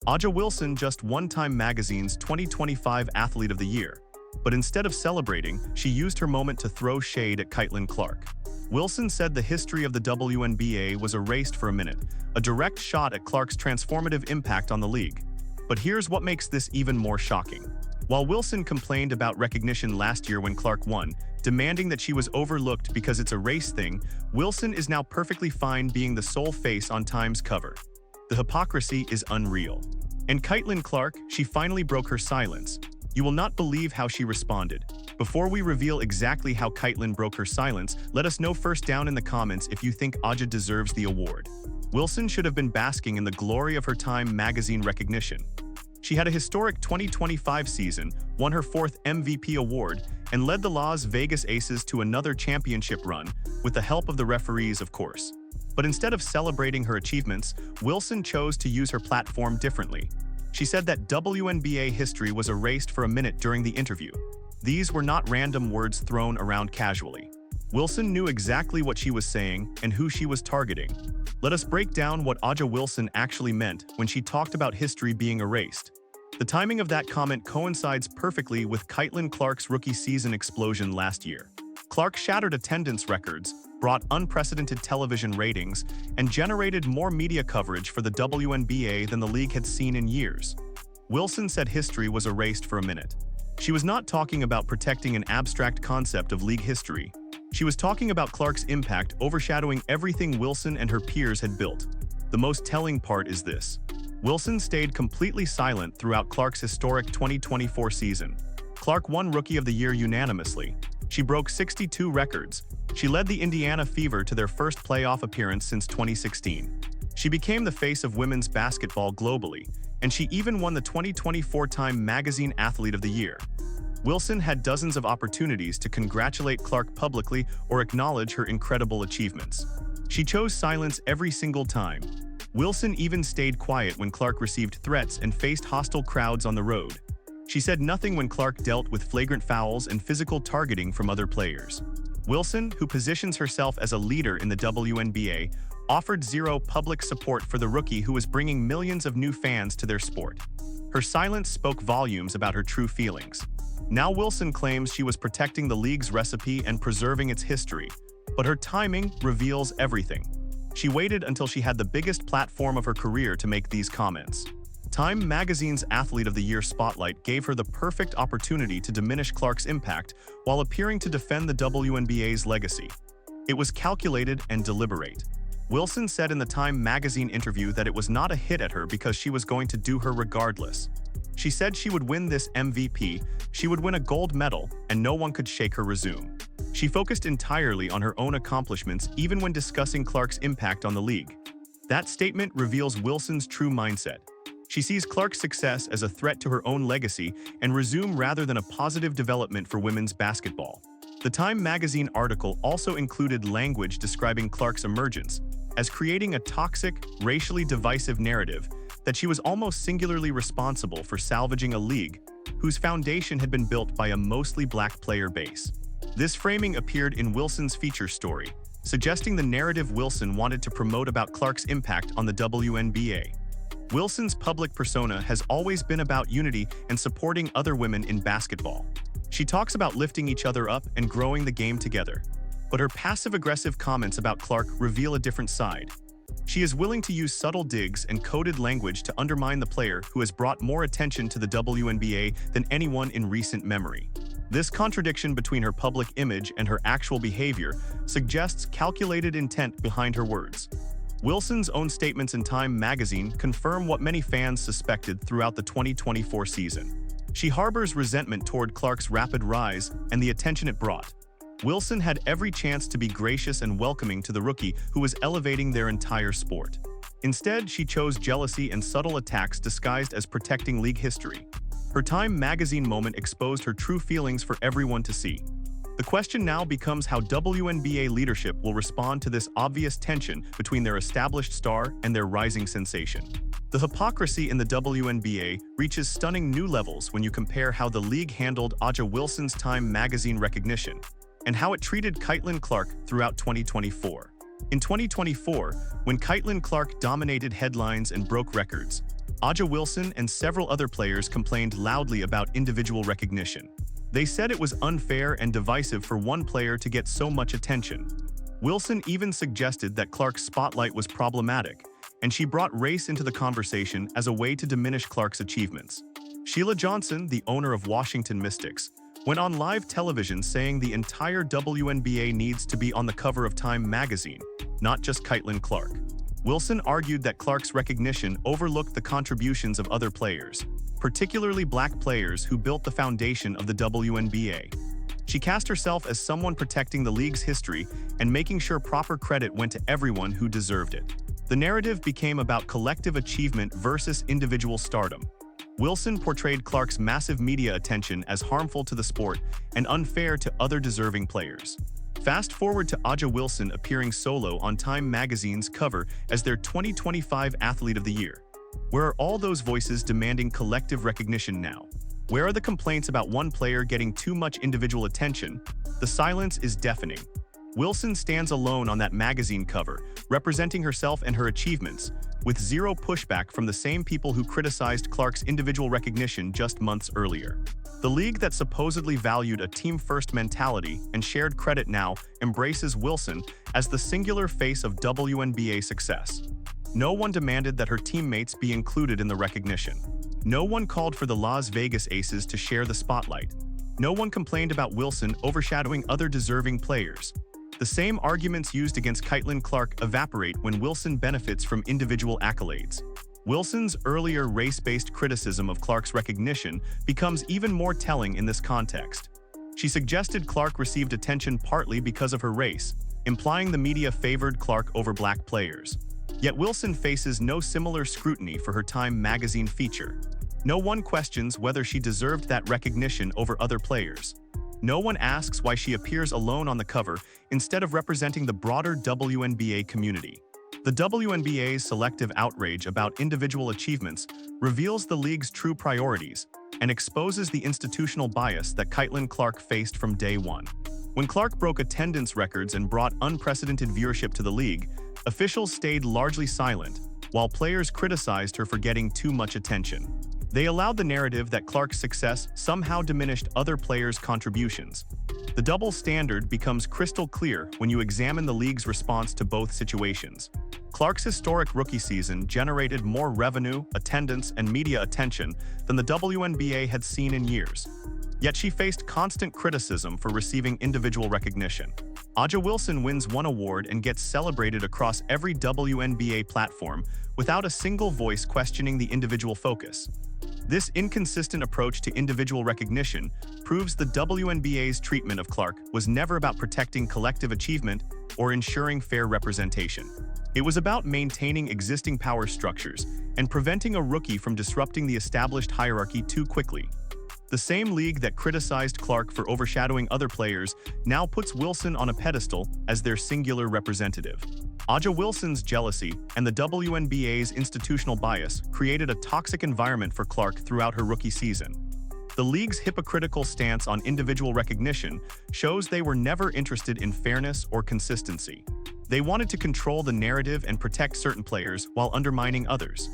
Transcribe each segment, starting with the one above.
Aja Wilson just won Time Magazine's 2025 Athlete of the Year, but instead of celebrating, she used her moment to throw shade at Caitlin Clark. Wilson said the history of the WNBA was erased for a minute, a direct shot at Clark's transformative impact on the league. But here's what makes this even more shocking. While Wilson complained about recognition last year when Clark won, demanding that she was overlooked because it's a race thing, Wilson is now perfectly fine being the sole face on Time's cover. The hypocrisy is unreal. And Caitlin Clark, she finally broke her silence. You will not believe how she responded. Before we reveal exactly how Caitlin broke her silence, let us know first down in the comments if you think Aja deserves the award. Wilson should have been basking in the glory of her Time Magazine recognition. She had a historic 2025 season, won her 4th MVP award, and led the Las Vegas Aces to another championship run, with the help of the referees, of course. But instead of celebrating her achievements, Wilson chose to use her platform differently. She said that WNBA history was erased for a minute during the interview. These were not random words thrown around casually. Wilson knew exactly what she was saying and who she was targeting. Let us break down what Aja Wilson actually meant when she talked about history being erased. The timing of that comment coincides perfectly with Caitlin Clark's rookie season explosion last year. Clark shattered attendance records, brought unprecedented television ratings, and generated more media coverage for the WNBA than the league had seen in years. Wilson said history was erased for a minute. She was not talking about protecting an abstract concept of league history. She was talking about Clark's impact overshadowing everything Wilson and her peers had built. The most telling part is this. Wilson stayed completely silent throughout Clark's historic 2024 season. Clark won Rookie of the Year unanimously. She broke 62 records. She led the Indiana Fever to their first playoff appearance since 2016. She became the face of women's basketball globally, and she even won the 2024 Time Magazine Athlete of the Year. Wilson had dozens of opportunities to congratulate Clark publicly or acknowledge her incredible achievements. She chose silence every single time. Wilson even stayed quiet when Clark received threats and faced hostile crowds on the road. She said nothing when Clark dealt with flagrant fouls and physical targeting from other players. Wilson, who positions herself as a leader in the WNBA, offered zero public support for the rookie who was bringing millions of new fans to their sport. Her silence spoke volumes about her true feelings. Now Wilson claims she was protecting the league's recipe and preserving its history, but her timing reveals everything. She waited until she had the biggest platform of her career to make these comments. Time Magazine's Athlete of the Year spotlight gave her the perfect opportunity to diminish Clark's impact while appearing to defend the WNBA's legacy. It was calculated and deliberate. Wilson said in the Time Magazine interview that it was not a hit at her because she was going to do her regardless. She said she would win this MVP, she would win a gold medal, and no one could shake her resume. She focused entirely on her own accomplishments even when discussing Clark's impact on the league. That statement reveals Wilson's true mindset. She sees Clark's success as a threat to her own legacy and resume rather than a positive development for women's basketball. The Time Magazine article also included language describing Clark's emergence as creating a toxic, racially divisive narrative that she was almost singularly responsible for salvaging a league whose foundation had been built by a mostly black player base. This framing appeared in Wilson's feature story, suggesting the narrative Wilson wanted to promote about Clark's impact on the WNBA. Wilson's public persona has always been about unity and supporting other women in basketball. She talks about lifting each other up and growing the game together. But her passive-aggressive comments about Clark reveal a different side. She is willing to use subtle digs and coded language to undermine the player who has brought more attention to the WNBA than anyone in recent memory. This contradiction between her public image and her actual behavior suggests calculated intent behind her words. Wilson's own statements in Time Magazine confirm what many fans suspected throughout the 2024 season. She harbors resentment toward Clark's rapid rise and the attention it brought. Wilson had every chance to be gracious and welcoming to the rookie who was elevating their entire sport. Instead, she chose jealousy and subtle attacks disguised as protecting league history. Her Time Magazine moment exposed her true feelings for everyone to see. The question now becomes how WNBA leadership will respond to this obvious tension between their established star and their rising sensation. The hypocrisy in the WNBA reaches stunning new levels when you compare how the league handled Aja Wilson's Time Magazine recognition and how it treated Caitlin Clark throughout 2024. In 2024, when Caitlin Clark dominated headlines and broke records, Aja Wilson and several other players complained loudly about individual recognition. They said it was unfair and divisive for one player to get so much attention. Wilson even suggested that Clark's spotlight was problematic, and she brought race into the conversation as a way to diminish Clark's achievements. Sheila Johnson, the owner of Washington Mystics, went on live television saying the entire WNBA needs to be on the cover of Time magazine, not just Caitlin Clark. Wilson argued that Clark's recognition overlooked the contributions of other players, particularly black players who built the foundation of the WNBA. She cast herself as someone protecting the league's history and making sure proper credit went to everyone who deserved it. The narrative became about collective achievement versus individual stardom. Wilson portrayed Clark's massive media attention as harmful to the sport and unfair to other deserving players. Fast forward to Aja Wilson appearing solo on Time magazine's cover as their 2025 Athlete of the Year. Where are all those voices demanding collective recognition now? Where are the complaints about one player getting too much individual attention? The silence is deafening. Wilson stands alone on that magazine cover, representing herself and her achievements, with zero pushback from the same people who criticized Clark's individual recognition just months earlier. The league that supposedly valued a team-first mentality and shared credit now embraces Wilson as the singular face of WNBA success. No one demanded that her teammates be included in the recognition. No one called for the Las Vegas Aces to share the spotlight. No one complained about Wilson overshadowing other deserving players. The same arguments used against Caitlin Clark evaporate when Wilson benefits from individual accolades. Wilson's earlier race-based criticism of Clark's recognition becomes even more telling in this context. She suggested Clark received attention partly because of her race, implying the media favored Clark over black players. Yet Wilson faces no similar scrutiny for her Time magazine feature. No one questions whether she deserved that recognition over other players. No one asks why she appears alone on the cover instead of representing the broader WNBA community. The WNBA's selective outrage about individual achievements reveals the league's true priorities and exposes the institutional bias that Caitlin Clark faced from day one. When Clark broke attendance records and brought unprecedented viewership to the league, officials stayed largely silent, while players criticized her for getting too much attention. They allowed the narrative that Clark's success somehow diminished other players' contributions. The double standard becomes crystal clear when you examine the league's response to both situations. Clark's historic rookie season generated more revenue, attendance, and media attention than the WNBA had seen in years. Yet she faced constant criticism for receiving individual recognition. Aja Wilson wins one award and gets celebrated across every WNBA platform without a single voice questioning the individual focus. This inconsistent approach to individual recognition proves the WNBA's treatment of Clark was never about protecting collective achievement or ensuring fair representation. It was about maintaining existing power structures and preventing a rookie from disrupting the established hierarchy too quickly. The same league that criticized Clark for overshadowing other players now puts Wilson on a pedestal as their singular representative. Aja Wilson's jealousy and the WNBA's institutional bias created a toxic environment for Clark throughout her rookie season. The league's hypocritical stance on individual recognition shows they were never interested in fairness or consistency. They wanted to control the narrative and protect certain players while undermining others.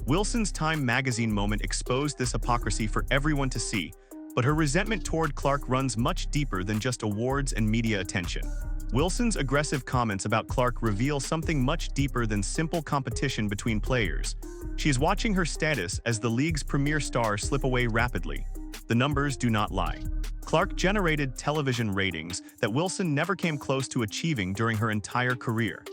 Wilson's Time magazine moment exposed this hypocrisy for everyone to see, but her resentment toward Clark runs much deeper than just awards and media attention. Wilson's aggressive comments about Clark reveal something much deeper than simple competition between players. She is watching her status as the league's premier star slip away rapidly. The numbers do not lie. Clark generated television ratings that Wilson never came close to achieving during her entire career.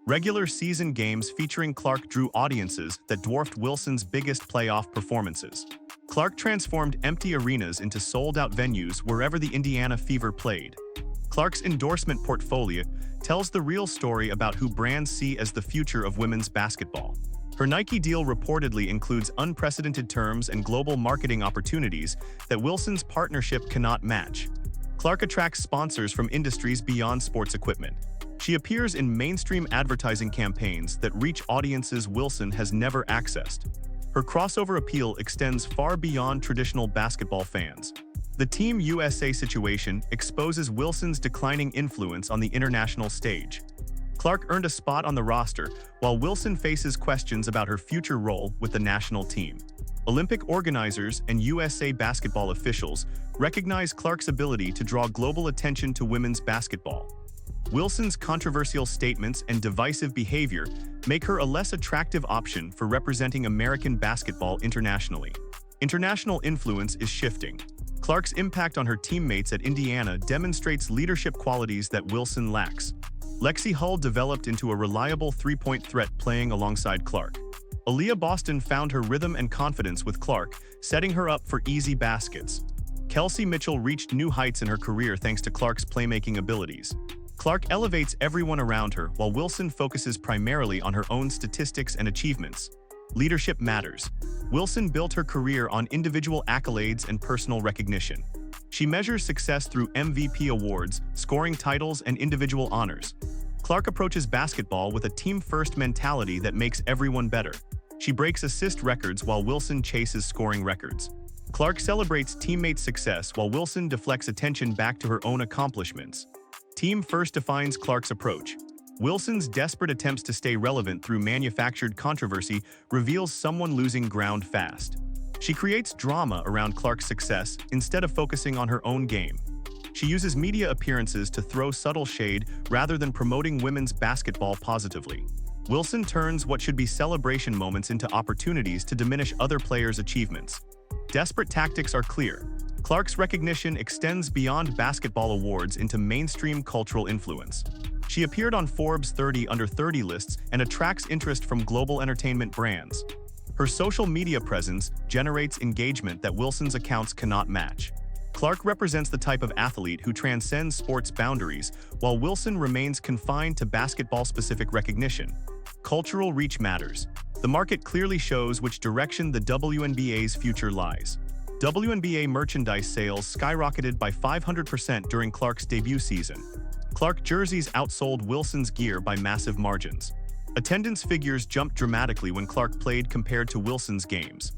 Regular season games featuring Clark drew audiences that dwarfed Wilson's biggest playoff performances. Clark transformed empty arenas into sold-out venues wherever the Indiana Fever played. Clark's endorsement portfolio tells the real story about who brands see as the future of women's basketball. Her Nike deal reportedly includes unprecedented terms and global marketing opportunities that Wilson's partnership cannot match. Clark attracts sponsors from industries beyond sports equipment. She appears in mainstream advertising campaigns that reach audiences Wilson has never accessed. Her crossover appeal extends far beyond traditional basketball fans. The Team USA situation exposes Wilson's declining influence on the international stage. Clark earned a spot on the roster, while Wilson faces questions about her future role with the national team. Olympic organizers and USA basketball officials recognize Clark's ability to draw global attention to women's basketball. Wilson's controversial statements and divisive behavior make her a less attractive option for representing American basketball internationally. International influence is shifting. Clark's impact on her teammates at Indiana demonstrates leadership qualities that Wilson lacks. Lexi Hull developed into a reliable three-point threat playing alongside Clark. Aaliyah Boston found her rhythm and confidence with Clark, setting her up for easy baskets. Kelsey Mitchell reached new heights in her career thanks to Clark's playmaking abilities. Clark elevates everyone around her, while Wilson focuses primarily on her own statistics and achievements. Leadership matters. Wilson built her career on individual accolades and personal recognition. She measures success through MVP awards, scoring titles, and individual honors. Clark approaches basketball with a team-first mentality that makes everyone better. She breaks assist records while Wilson chases scoring records. Clark celebrates teammates' success while Wilson deflects attention back to her own accomplishments. Team first defines Clark's approach. Wilson's desperate attempts to stay relevant through manufactured controversy reveals someone losing ground fast. She creates drama around Clark's success instead of focusing on her own game. She uses media appearances to throw subtle shade rather than promoting women's basketball positively. Wilson turns what should be celebration moments into opportunities to diminish other players' achievements. Desperate tactics are clear. Clark's recognition extends beyond basketball awards into mainstream cultural influence. She appeared on Forbes 30 Under 30 lists and attracts interest from global entertainment brands. Her social media presence generates engagement that Wilson's accounts cannot match. Clark represents the type of athlete who transcends sports boundaries, while Wilson remains confined to basketball-specific recognition. Cultural reach matters. The market clearly shows which direction the WNBA's future lies. WNBA merchandise sales skyrocketed by 500% during Clark's debut season. Clark jerseys outsold Wilson's gear by massive margins. Attendance figures jumped dramatically when Clark played compared to Wilson's games.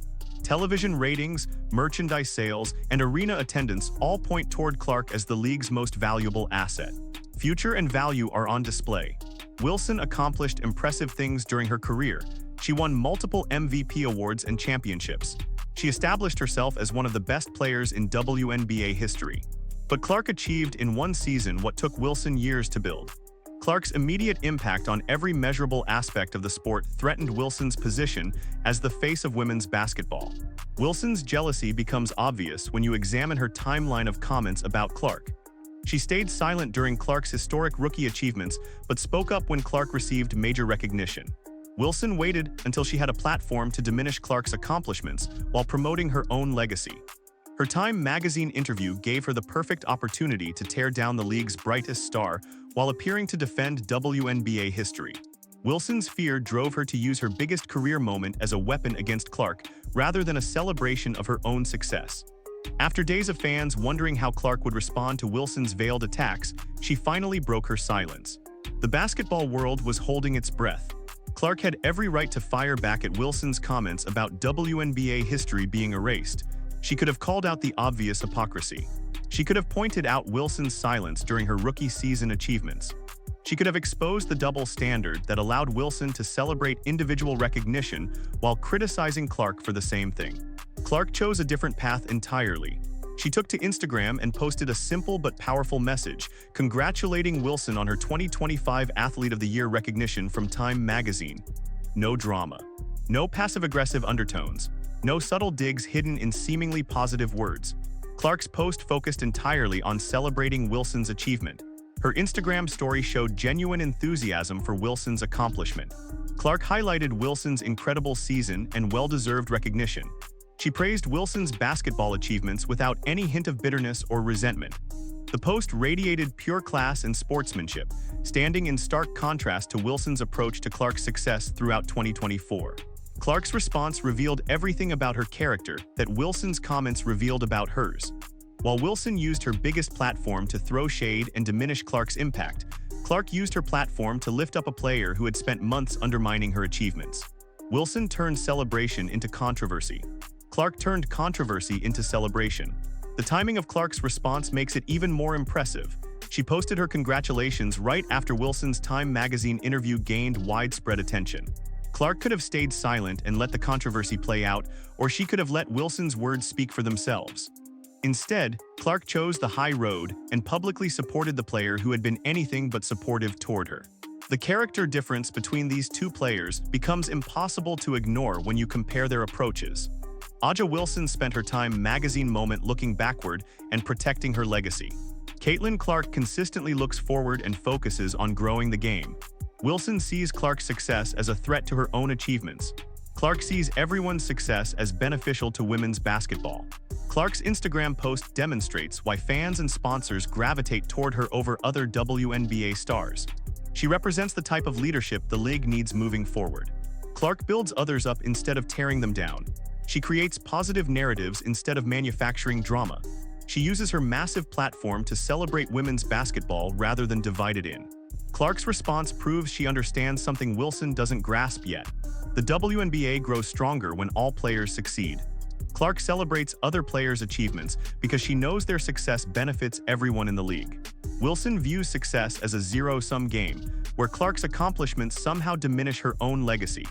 Television ratings, merchandise sales, and arena attendance all point toward Clark as the league's most valuable asset. Future and value are on display. Wilson accomplished impressive things during her career. She won multiple MVP awards and championships. She established herself as one of the best players in WNBA history. But Clark achieved in one season what took Wilson years to build. Clark's immediate impact on every measurable aspect of the sport threatened Wilson's position as the face of women's basketball. Wilson's jealousy becomes obvious when you examine her timeline of comments about Clark. She stayed silent during Clark's historic rookie achievements, but spoke up when Clark received major recognition. Wilson waited until she had a platform to diminish Clark's accomplishments while promoting her own legacy. Her Time magazine interview gave her the perfect opportunity to tear down the league's brightest star while appearing to defend WNBA history. Wilson's fear drove her to use her biggest career moment as a weapon against Clark rather than a celebration of her own success. After days of fans wondering how Clark would respond to Wilson's veiled attacks, she finally broke her silence. The basketball world was holding its breath. Clark had every right to fire back at Wilson's comments about WNBA history being erased. She could have called out the obvious hypocrisy. She could have pointed out Wilson's silence during her rookie season achievements. She could have exposed the double standard that allowed Wilson to celebrate individual recognition while criticizing Clark for the same thing. Clark chose a different path entirely. She took to Instagram and posted a simple but powerful message, congratulating Wilson on her 2025 Athlete of the Year recognition from Time magazine. No drama. No passive-aggressive undertones. No subtle digs hidden in seemingly positive words. Clark's post focused entirely on celebrating Wilson's achievement. Her Instagram story showed genuine enthusiasm for Wilson's accomplishment. Clark highlighted Wilson's incredible season and well-deserved recognition. She praised Wilson's basketball achievements without any hint of bitterness or resentment. The post radiated pure class and sportsmanship, standing in stark contrast to Wilson's approach to Clark's success throughout 2024. Clark's response revealed everything about her character that Wilson's comments revealed about hers. While Wilson used her biggest platform to throw shade and diminish Clark's impact, Clark used her platform to lift up a player who had spent months undermining her achievements. Wilson turned celebration into controversy. Clark turned controversy into celebration. The timing of Clark's response makes it even more impressive. She posted her congratulations right after Wilson's Time magazine interview gained widespread attention. Clark could have stayed silent and let the controversy play out, or she could have let Wilson's words speak for themselves. Instead, Clark chose the high road and publicly supported the player who had been anything but supportive toward her. The character difference between these two players becomes impossible to ignore when you compare their approaches. Aja Wilson spent her Time magazine moment looking backward and protecting her legacy. Caitlin Clark consistently looks forward and focuses on growing the game. Wilson sees Clark's success as a threat to her own achievements. Clark sees everyone's success as beneficial to women's basketball. Clark's Instagram post demonstrates why fans and sponsors gravitate toward her over other WNBA stars. She represents the type of leadership the league needs moving forward. Clark builds others up instead of tearing them down. She creates positive narratives instead of manufacturing drama. She uses her massive platform to celebrate women's basketball rather than divide it in. Clark's response proves she understands something Wilson doesn't grasp yet. The WNBA grows stronger when all players succeed. Clark celebrates other players' achievements because she knows their success benefits everyone in the league. Wilson views success as a zero-sum game, where Clark's accomplishments somehow diminish her own legacy.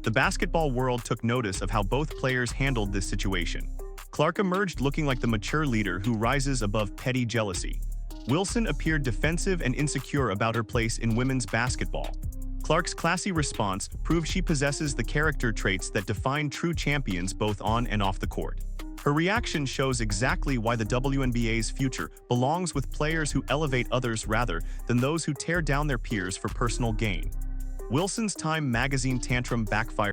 The basketball world took notice of how both players handled this situation. Clark emerged looking like the mature leader who rises above petty jealousy. Wilson appeared defensive and insecure about her place in women's basketball. Clark's classy response proved she possesses the character traits that define true champions both on and off the court. Her reaction shows exactly why the WNBA's future belongs with players who elevate others rather than those who tear down their peers for personal gain. Wilson's Time magazine tantrum backfired.